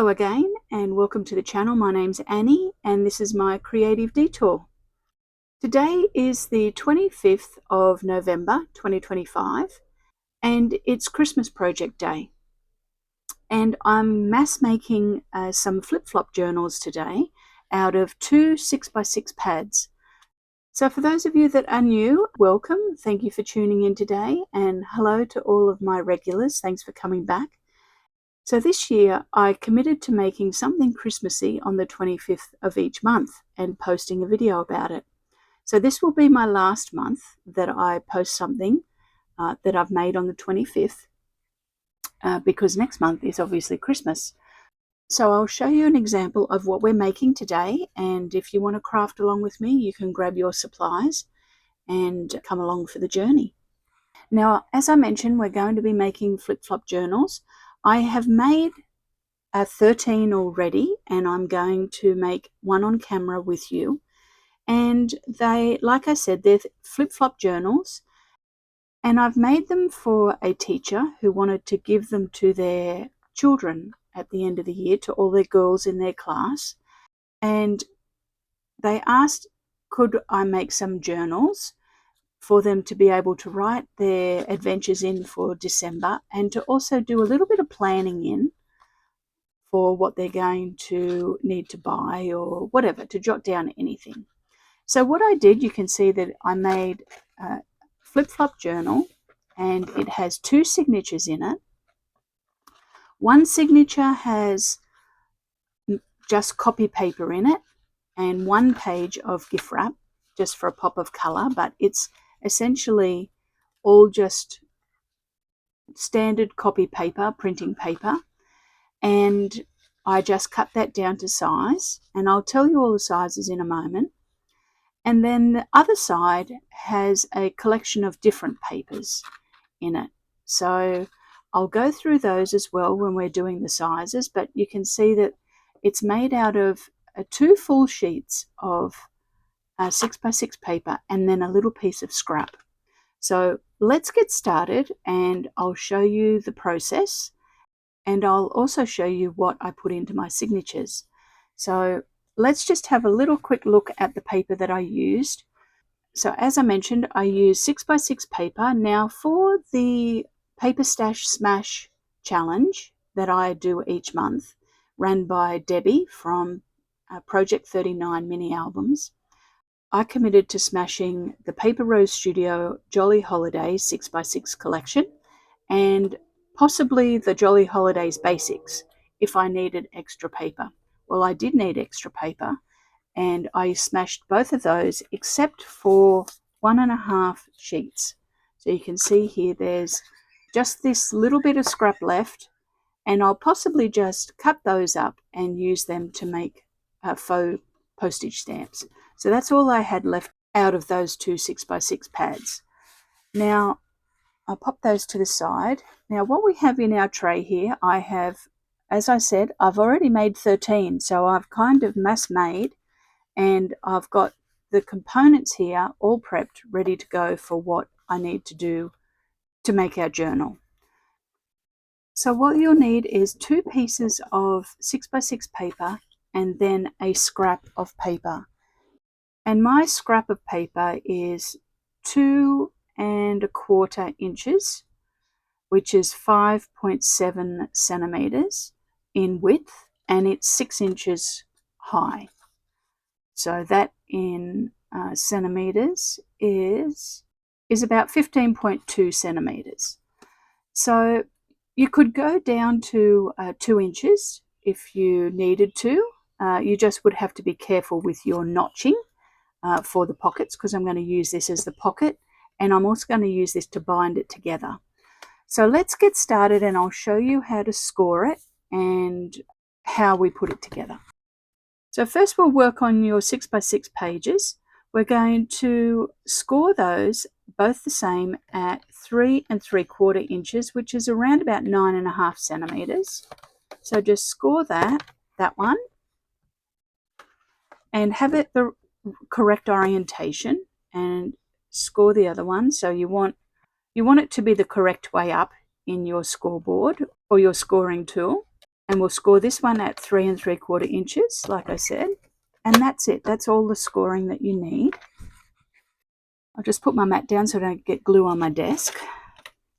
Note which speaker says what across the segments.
Speaker 1: Hello again and welcome to the channel. My name's Annie and this is my creative detour. Today is the 25th of November 2025 and it's Christmas project day. And I'm mass making some flip-flop journals today out of two 6x6 pads. So for those of you that are new, welcome. Thank you for tuning in today, and hello to all of my regulars. Thanks for coming back. So this year I committed to making something Christmassy on the 25th of each month and posting a video about it. So this will be my last month that I post something that I've made on the 25th because next month is obviously Christmas. So I'll show you an example of what we're making today, and if you want to craft along with me, you can grab your supplies and come along for the journey. Now, as I mentioned, we're going to be making flip-flop journals. I have made 13 already, and I'm going to make one on camera with you. And they, like I said, they're flip-flop journals, and I've made them for a teacher who wanted to give them to their children at the end of the year, to all their girls in their class. And they asked, could I make some journals for them to be able to write their adventures in for December, and to also do a little bit of planning in for what they're going to need to buy or whatever, to jot down anything. So what I did, you can see that I made a flip-flop journal, and it has two signatures in it. One signature has just copy paper in it and one page of gift wrap just for a pop of colour, but it's essentially all just standard copy paper, printing paper, and I just cut that down to size, and I'll tell you all the sizes in a moment. And then the other side has a collection of different papers in it, so I'll go through those as well when we're doing the sizes, but you can see that it's made out of two full sheets of 6x6 paper and then a little piece of scrap. So let's get started, and I'll show you the process, and I'll also show you what I put into my signatures. So let's just have a little quick look at the paper that I used. So as I mentioned, I used 6x6 paper. Now for the Paper Stash Smash challenge that I do each month, run by Debbie from Project 39 mini albums, I committed to smashing the Paper Rose Studio Jolly Holidays 6x6 collection, and possibly the Jolly Holidays Basics if I needed extra paper. Well, I did need extra paper, and I smashed both of those except for 1.5 sheets. So you can see here there's just this little bit of scrap left, and I'll possibly just cut those up and use them to make faux postage stamps. So that's all I had left out of those two 6x6 pads. Now I'll pop those to the side. Now what we have in our tray here, I have, as I said, I've already made 13, so I've kind of mass made, and I've got the components here all prepped, ready to go for what I need to do to make our journal. So what you'll need is two pieces of 6x6 paper and then a scrap of paper. And my scrap of paper is 2¼ inches, which is 5.7 centimeters in width, and it's 6 inches high. So that in centimeters is about 15.2 centimeters. So you could go down to 2 inches if you needed to. You just would have to be careful with your notching for the pockets, because I'm going to use this as the pocket, and I'm also going to use this to bind it together. So let's get started, and I'll show you how to score it and how we put it together. So first we'll work on your 6x6 pages. We're going to score those both the same at 3¾ inches, which is around about 9.5 centimeters. So just score that one, and have it the correct orientation, and score the other one. So you want it to be the correct way up in your scoreboard or your scoring tool. And we'll score this one at 3 3/4 inches, like I said. And that's it. That's all the scoring that you need. I'll just put my mat down so I don't get glue on my desk.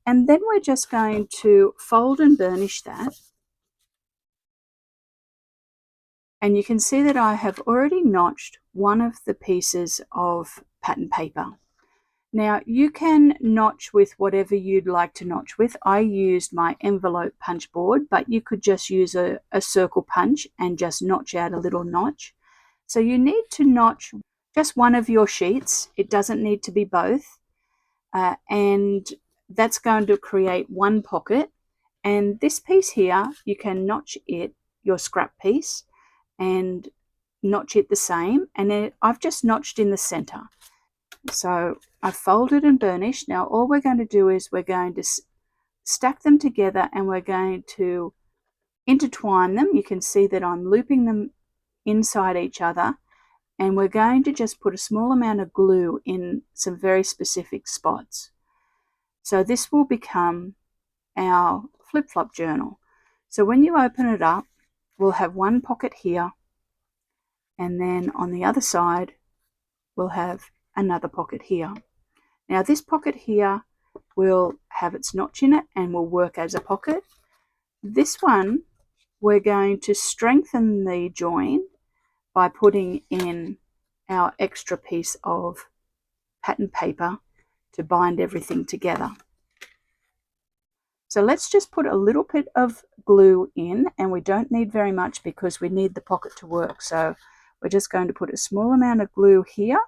Speaker 1: And then we're just going to fold and burnish that. And you can see that I have already notched one of the pieces of pattern paper. Now you can notch with whatever you'd like to notch with. I used my envelope punch board, but you could just use a circle punch and just notch out a little notch. So you need to notch just one of your sheets. It doesn't need to be both. And that's going to create one pocket. And this piece here, you can notch it, your scrap piece, and notch it the same. And I've just notched in the center. So I've folded and burnished. Now all we're going to do is we're going to stack them together and we're going to intertwine them. You can see that I'm looping them inside each other, and we're going to just put a small amount of glue in some very specific spots. So this will become our flip-flop journal. So when you open it up, we'll have one pocket here, and then on the other side we'll have another pocket here. Now this pocket here will have its notch in it and will work as a pocket. This one we're going to strengthen the join by putting in our extra piece of pattern paper to bind everything together. So let's just put a little bit of glue in, and we don't need very much because we need the pocket to work. So we're just going to put a small amount of glue here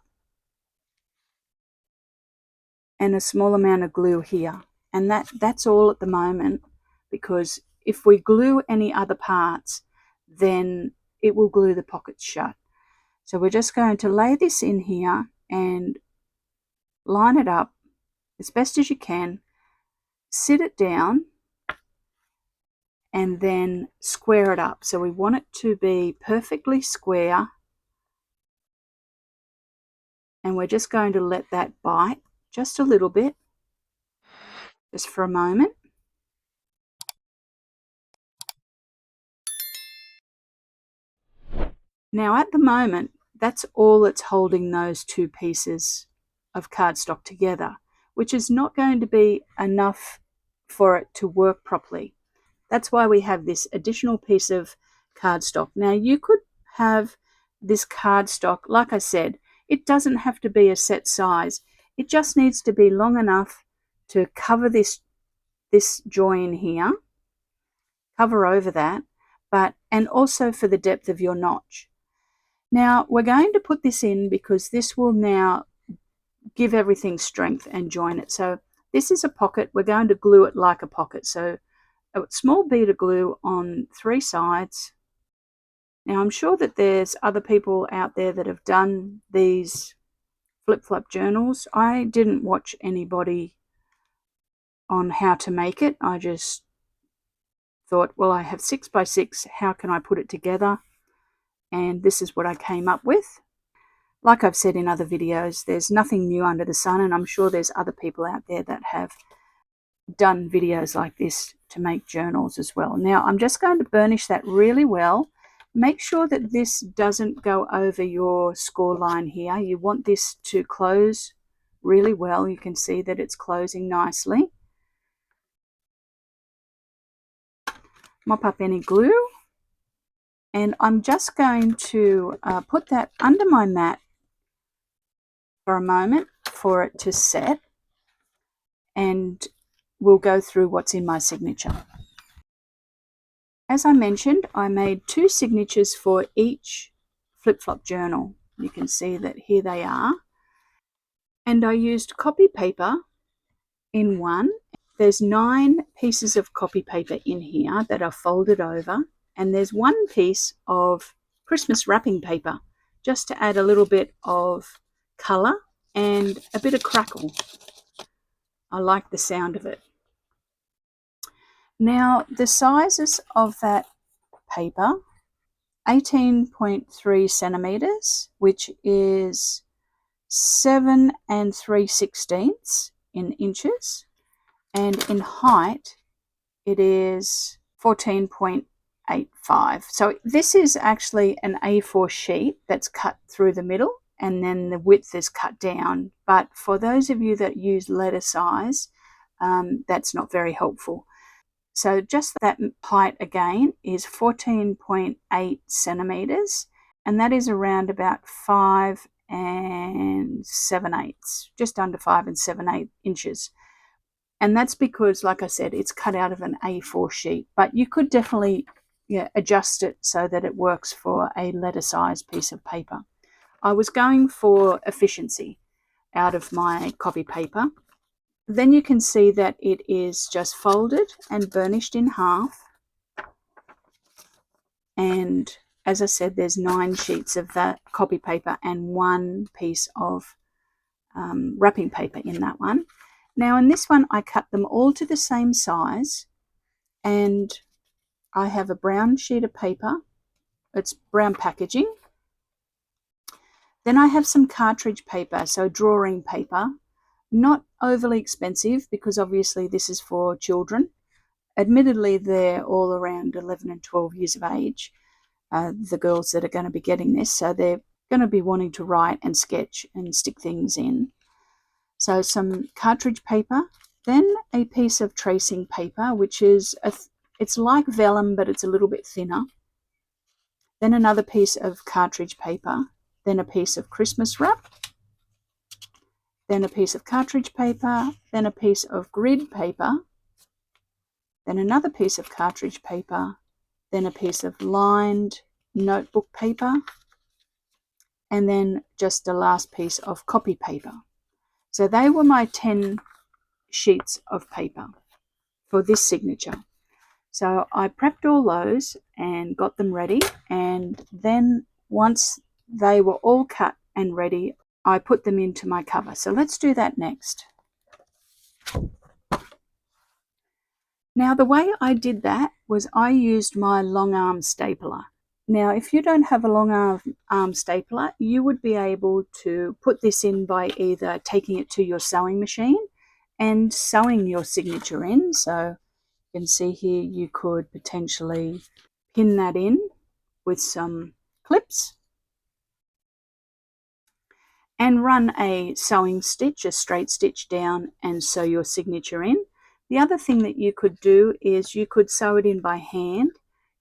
Speaker 1: and a small amount of glue here. And that's all at the moment, because if we glue any other parts, then it will glue the pockets shut. So we're just going to lay this in here and line it up as best as you can, sit it down, and then square it up. So we want it to be perfectly square, and we're just going to let that bite just a little bit, just for a moment. Now at the moment, that's all that's holding those two pieces of cardstock together, which is not going to be enough for it to work properly. That's why we have this additional piece of cardstock. Now you could have this cardstock, like I said, it doesn't have to be a set size. It just needs to be long enough to cover this join here, cover over that, and also for the depth of your notch. Now we're going to put this in because this will now give everything strength and join it. So this is a pocket. We're going to glue it like a pocket. So a small bead of glue on 3 sides. Now I'm sure that there's other people out there that have done these flip-flop journals. I didn't watch anybody on how to make it. I just thought, well, I have 6 by 6, how can I put it together? And this is what I came up with. Like I've said in other videos, there's nothing new under the sun, and I'm sure there's other people out there that have done videos like this to make journals as well. Now I'm just going to burnish that really well. Make sure that this doesn't go over your score line here. You want this to close really well. You can see that it's closing nicely. Mop up any glue, and I'm just going to put that under my mat for a moment for it to set, and we'll go through what's in my signature. As I mentioned, I made 2 signatures for each flip-flop journal. You can see that here they are. And I used copy paper in one. There's 9 pieces of copy paper in here that are folded over. And there's 1 piece of Christmas wrapping paper, just to add a little bit of colour and a bit of crackle. I like the sound of it. Now the sizes of that paper, 18.3 centimeters, which is 7 3/16 in inches, and in height it is 14.8 0.85. So this is actually an A4 sheet that's cut through the middle, and then the width is cut down. But for those of you that use letter size, that's not very helpful. So just that height again is 14.8 centimeters, and that is around about 5 7/8, just under 5 7/8 inches. And that's because, like I said, it's cut out of an A4 sheet, but you could definitely adjust it so that it works for a letter size piece of paper. I was going for efficiency out of my copy paper. Then you can see that it is just folded and burnished in half. And as I said, there's 9 sheets of that copy paper and 1 piece of wrapping paper in that one. Now in this one, I cut them all to the same size, and I have a brown sheet of paper. It's brown packaging. Then I have some cartridge paper, so drawing paper. Not overly expensive, because obviously this is for children. Admittedly, they're all around 11 and 12 years of age, the girls that are going to be getting this, so they're going to be wanting to write and sketch and stick things in. So some cartridge paper, then a piece of tracing paper, which is, it's like vellum, but it's a little bit thinner. Then another piece of cartridge paper, then a piece of Christmas wrap, then a piece of cartridge paper, then a piece of grid paper, then another piece of cartridge paper, then a piece of lined notebook paper, and then just the last piece of copy paper. So they were my 10 sheets of paper for this signature. So I prepped all those and got them ready, and then once they were all cut and ready, I put them into my cover. So let's do that next. Now the way I did that was I used my long arm stapler. Now if you don't have a long arm stapler, you would be able to put this in by either taking it to your sewing machine and sewing your signature in. So you can see here you could potentially pin that in with some clips and run a sewing stitch, a straight stitch down, and sew your signature in. The other thing that you could do is you could sew it in by hand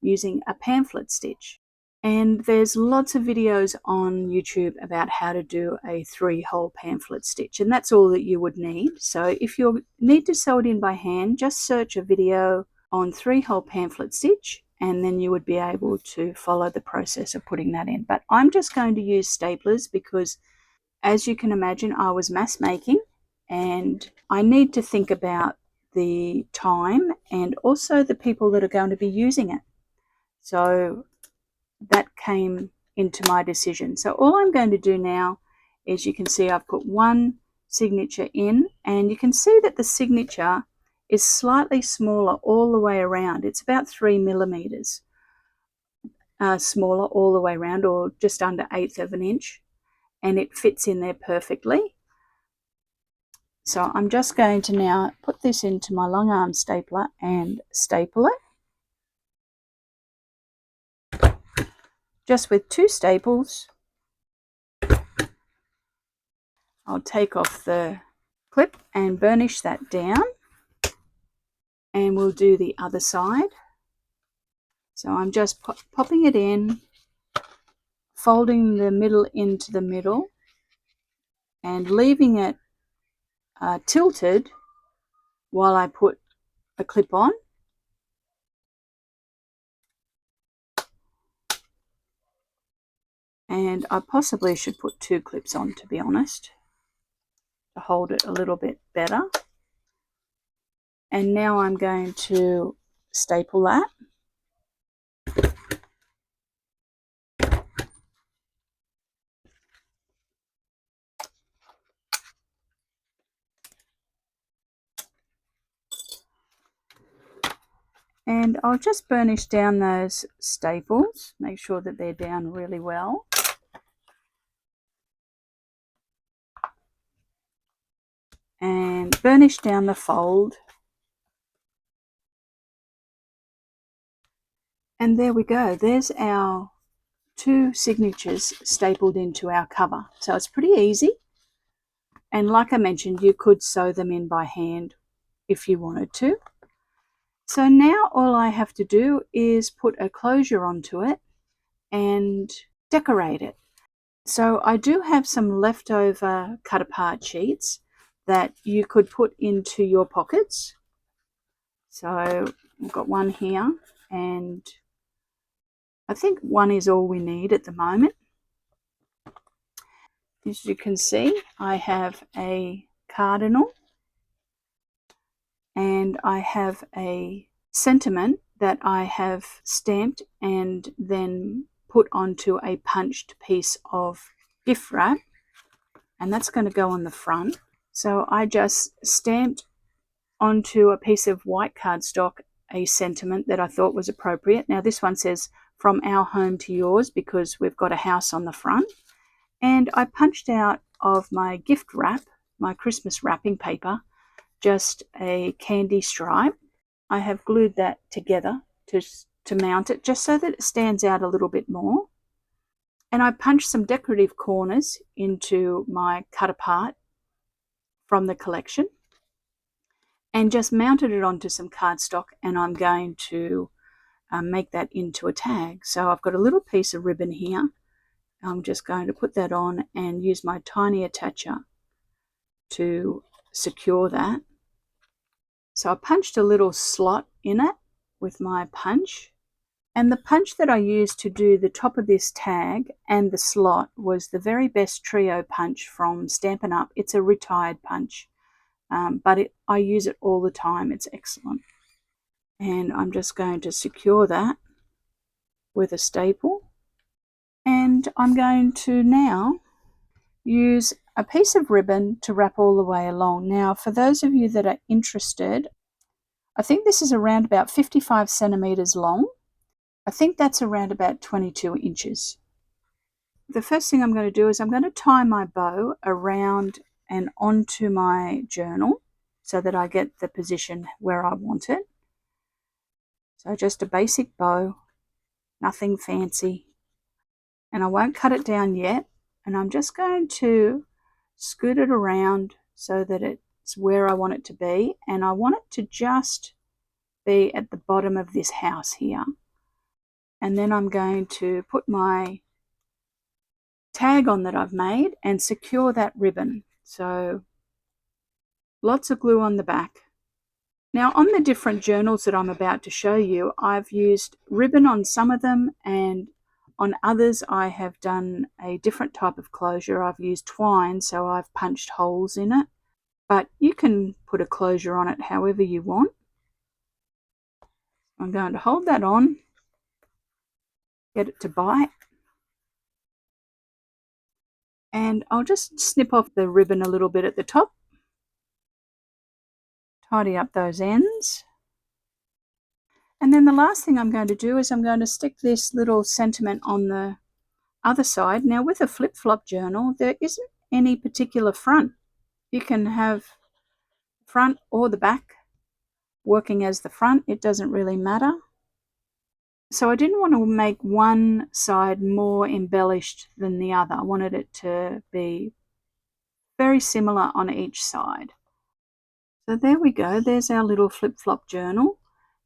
Speaker 1: using a pamphlet stitch. And there's lots of videos on YouTube about how to do a 3-hole pamphlet stitch, and that's all that you would need. So if you need to sew it in by hand, just search a video on 3-hole pamphlet stitch, and then you would be able to follow the process of putting that in. But I'm just going to use staplers because, as you can imagine, I was mass making, and I need to think about the time and also the people that are going to be using it. So that came into my decision. So all I'm going to do now is, you can see I've put 1 signature in, and you can see that the signature is slightly smaller all the way around. It's about 3 millimeters smaller all the way around, or just under 1/8 of an inch, and it fits in there perfectly. So I'm just going to now put this into my long arm stapler and staple it. Just with 2 staples. I'll take off the clip and burnish that down, and we'll do the other side. So I'm just popping it in, folding the middle into the middle, and leaving it tilted while I put a clip on. And I possibly should put 2 clips on, to be honest, to hold it a little bit better. And now I'm going to staple that. And I'll just burnish down those staples, make sure that they're down really well. And burnish down the fold. And there we go. There's our 2 signatures stapled into our cover. So it's pretty easy. And like I mentioned, you could sew them in by hand if you wanted to. So now all I have to do is put a closure onto it and decorate it. So I do have some leftover cut apart sheets that you could put into your pockets. So I've got one here, and I think one is all we need at the moment. As you can see, I have a cardinal and I have a sentiment that I have stamped and then put onto a punched piece of gift wrap, and that's going to go on the front. So I just stamped onto a piece of white cardstock a sentiment that I thought was appropriate. Now this one says from our home to yours because we've got a house on the front. And I punched out of my gift wrap, my Christmas wrapping paper, just a candy stripe. I have glued that together to mount it just so that it stands out a little bit more. And I punched some decorative corners into my cut apart from the collection and just mounted it onto some cardstock, and I'm going to make that into a tag. So I've got a little piece of ribbon here. I'm just going to put that on and use my tiny attacher to secure that. So I punched a little slot in it with my punch, and the punch that I used to do the top of this tag and the slot was the Very Best Trio punch from Stampin' Up. It's a retired punch, but I use it all the time. It's excellent. And I'm just going to secure that with a staple. And I'm going to now use a piece of ribbon to wrap all the way along. Now, for those of you that are interested, I think this is around about 55 centimeters long. I think that's around about 22 inches. The first thing I'm going to do is I'm going to tie my bow around and onto my journal so that I get the position where I want it. So just a basic bow, nothing fancy. And I won't cut it down yet. And I'm just going to scoot it around so that it's where I want it to be. And I want it to just be at the bottom of this house here. And then I'm going to put my tag on that I've made and secure that ribbon. So lots of glue on the back. Now on the different journals that I'm about to show you, I've used ribbon on some of them, and on others I have done a different type of closure. I've used twine, so I've punched holes in it, but you can put a closure on it however you want. I'm going to hold that on, get it to bite, and I'll just snip off the ribbon a little bit at the top, tidy up those ends. And then the last thing I'm going to do is I'm going to stick this little sentiment on the other side. Now with a flip-flop journal, there isn't any particular front. You can have front or the back working as the front. It doesn't really matter. So I didn't want to make one side more embellished than the other. I wanted it to be very similar on each side. So there we go. There's our little flip-flop journal.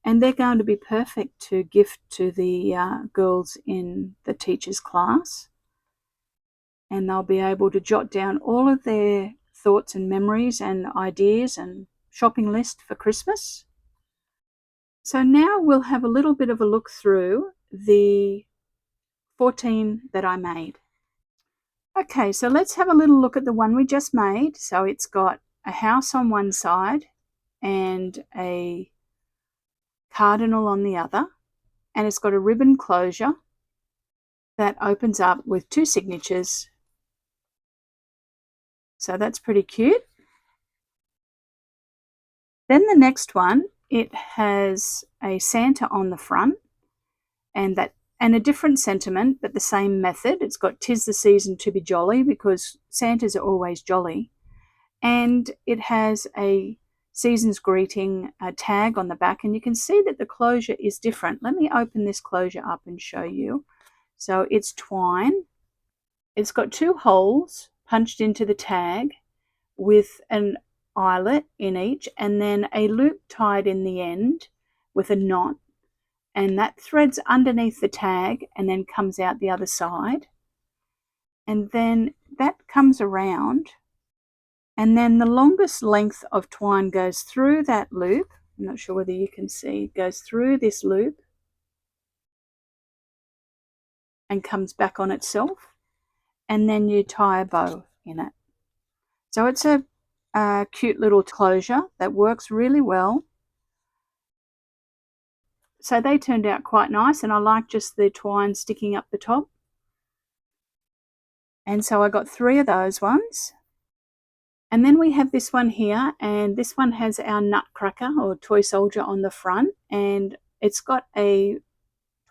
Speaker 1: And they're going to be perfect to gift to the girls in the teacher's class. And they'll be able to jot down all of their thoughts and memories and ideas and shopping list for Christmas. So now we'll have a little bit of a look through the 14 that I made. Okay, so let's have a little look at the one we just made. So it's got a house on one side and a cardinal on the other, and it's got a ribbon closure that opens up with 2 signatures. So that's pretty cute. Then the next one, it has a Santa on the front and a different sentiment, but the same method. It's got "'Tis the season to be jolly," because Santas are always jolly. And it has a season's greeting tag on the back, and you can see that the closure is different. Let me open this closure up and show you. So it's twine. It's got 2 holes punched into the tag with an eyelet in each, and then a loop tied in the end with a knot, and that threads underneath the tag and then comes out the other side, and then that comes around, and then the longest length of twine goes through that loop. I'm not sure whether you can see, it goes through this loop and comes back on itself, and then you tie a bow in it. So it's a cute little closure that works really well. So they turned out quite nice, and I like just the twine sticking up the top. And so I got 3 of those ones. And then we have this one here, and this one has our nutcracker or toy soldier on the front, and it's got a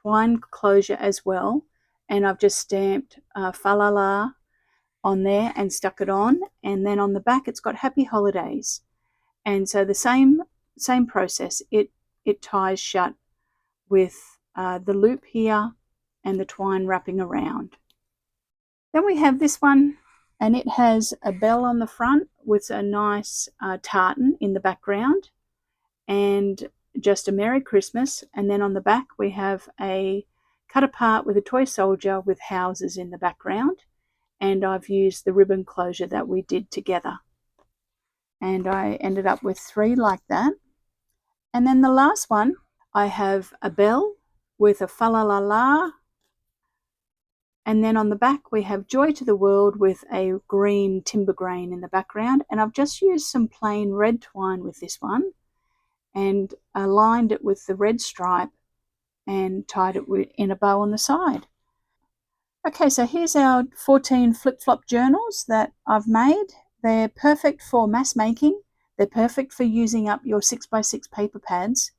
Speaker 1: twine closure as well. And I've just stamped fa la la on there and stuck it on. And then on the back it's got happy holidays. And so the same process. It ties shut with the loop here and the twine wrapping around. Then we have this one, and it has a bell on the front with a nice tartan in the background and just a Merry Christmas. And then on the back we have a cut apart with a toy soldier with houses in the background, and I've used the ribbon closure that we did together, and I ended up with 3 like that. And then the last one, I have a bell with a fa la la la, and then on the back we have Joy to the World with a green timber grain in the background, and I've just used some plain red twine with this one and aligned it with the red stripe and tied it in a bow on the side. Okay, so here's our 14 flip-flop journals that I've made. They're perfect for mass making, they're perfect for using up your 6x6 paper pads,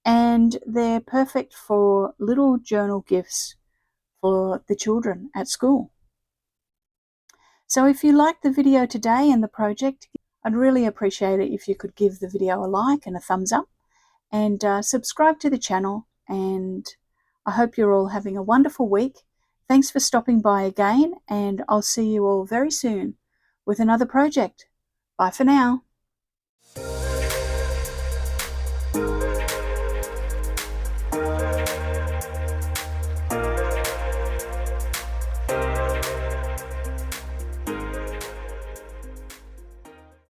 Speaker 1: and they're perfect for little journal gifts for the children at school. So if you liked the video today and the project, I'd really appreciate it if you could give the video a like and a thumbs up, and subscribe to the channel. And I hope you're all having a wonderful week. Thanks for stopping by again, and I'll see you all very soon with another project. Bye for now.